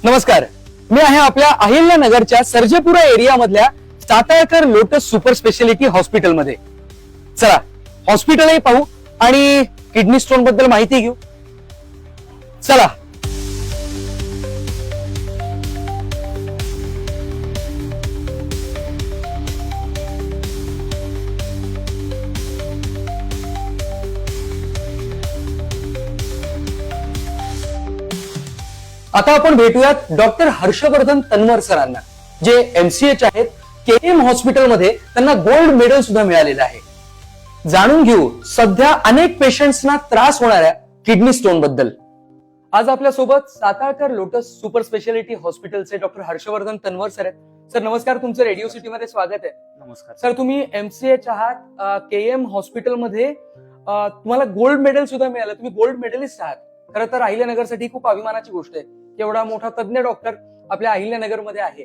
नमस्कार, मी आहे आपल्या अहिल्यानगरच्या सर्जेपुरा एरिया मधल्या साताळकर लोटस सुपर स्पेशालिटी हॉस्पिटलमध्ये. चला हॉस्पिटलही पाहू आणि किडनी स्टोन बद्दल माहिती घेऊ. चला. आता आपण भेटूयात डॉक्टर हर्षवर्धन तन्वर सरांना, जे MCH आहेत. KM हॉस्पिटलमध्ये त्यांना गोल्ड मेडल सुद्धा मिळालेलं आहे. जाणून घेऊ सध्या अनेक पेशंट्सना त्रास होणाऱ्या किडनी स्टोन बद्दल. आज आपल्या सोबत साताळकर लोटस सुपर स्पेशालिटी हॉस्पिटलचे डॉक्टर हर्षवर्धन तन्वर सर आहेत. सर नमस्कार, तुमचं रेडिओ सिटी मध्ये स्वागत आहे. नमस्कार सर, तुम्ही MCH आहात. KM हॉस्पिटलमध्ये तुम्हाला गोल्ड मेडल सुद्धा मिळालं. तुम्ही गोल्ड मेडलिस्ट आहात. खरं तर अहिल्यानगरसाठी खूप अभिमानाची गोष्ट आहे. एवढा मोठा तज्ञ डॉक्टर आपल्या अहिल्यानगरमध्ये आहे.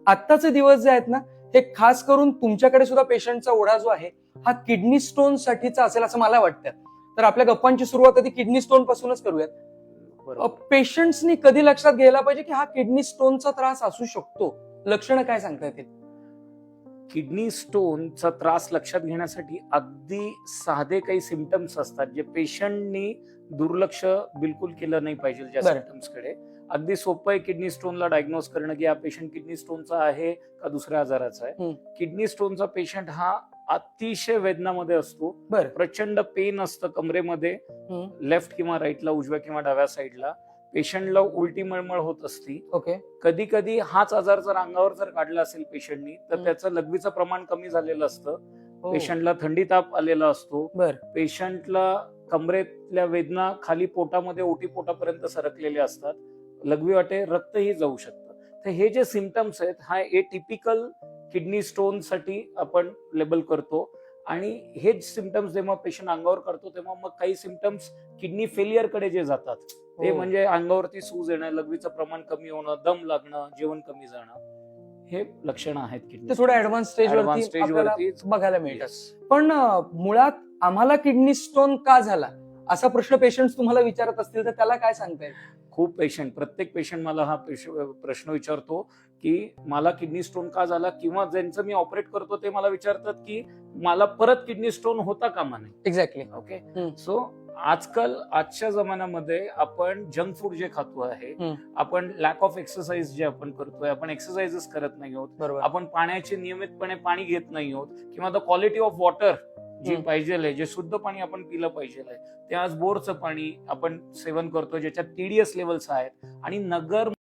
आत्ताचे दिवस जे आहेत ना, हे खास करून तुमच्याकडे सुद्धा पेशंटचा ओढा जो आहे हा किडनी स्टोन साठीचा असेल असं मला वाटतं. तर आपल्या गप्पांची सुरुवात आधी किडनी स्टोन पासूनच करूयात. पेशंट्सनी कधी लक्षात घ्यायला पाहिजे की हा किडनी स्टोनचा त्रास असू शकतो? लक्षणं काय सांगता येतील? किडनी स्टोनचा त्रास लक्षात घेण्यासाठी अगदी साधे काही सिम्पटम्स असतात जे पेशंटनी दुर्लक्ष बिलकुल केलं नाही पाहिजे. ज्या सिम्पटम्स कडे अगदी सोपं आहे किडनी स्टोनला डायग्नोज करणं की हा पेशंट किडनी स्टोनचा आहे का दुसऱ्या आजाराचा आहे. किडनी स्टोनचा पेशंट हा अतिशय वेदनामध्ये असतो. प्रचंड पेन असतं कमरेमध्ये, लेफ्ट किंवा राईटला, उजव्या किंवा डाव्या साईडला. पेशंटला उलटी मळमळ होत असती. कधी कधी हाच आजार जर अंगावर जर काढला असेल पेशंटनी तर त्याचं लघवीचं प्रमाण कमी झालेलं असतं. पेशंटला थंडी ताप आलेला असतो. पेशंटला कमरेतल्या वेदना खाली पोटामध्ये ओटी पोटापर्यंत सरकलेल्या असतात. लघवी वाटे रक्तही जाऊ शकतं. तर हे जे सिम्पटम्स आहेत हा एटिपिकल किडनी स्टोन साठी आपण लेबल करतो. आणि हेच सिम्पटम्स जेव्हा पेशंट अंगावर करतो तेव्हा मग काही सिम्पटम्स किडनी फेलियर कडे जे जातात ते म्हणजे अंगावरती सूज येणं, लघवीचं प्रमाण कमी होणं, दम लागणं, जेवण कमी जाणं, हे लक्षणं आहेत किडनी. ते थोडं ऍडव्हान्स स्टेजवरती बघायला मिळतात. पण मुळात आम्हाला किडनी स्टोन का झाला असा प्रश्न पेशंट तुम्हाला विचारत असतील तर त्याला काय सांगता येईल? खूप पेशंट, प्रत्येक पेशंट मला हा प्रश्न विचारतो की मला किडनी स्टोन का झाला, किंवा ज्यांचं मी ऑपरेट करतो ते मला विचारतात की मला परत किडनी स्टोन होता कामा नये. एक्झॅक्टली. ओके. सो आजच्या जमान्यामध्ये आपण जंक फूड जे खातो आहे, आपण लॅक ऑफ एक्सरसाइज जे आपण करतोय, आपण एक्सरसाइजेस करत नाही आहोत, आपण पाण्याचे नियमितपणे पाणी घेत नाही आहोत, किंवा द क्वालिटी ऑफ वॉटर जी पाहिजे, जे शुद्ध पाणी आपण पिलं पाहिजे ते आज बोरचं पाणी आपण सेवन करतो ज्याच्यात TDS लेवल्स आहेत. आणि नगर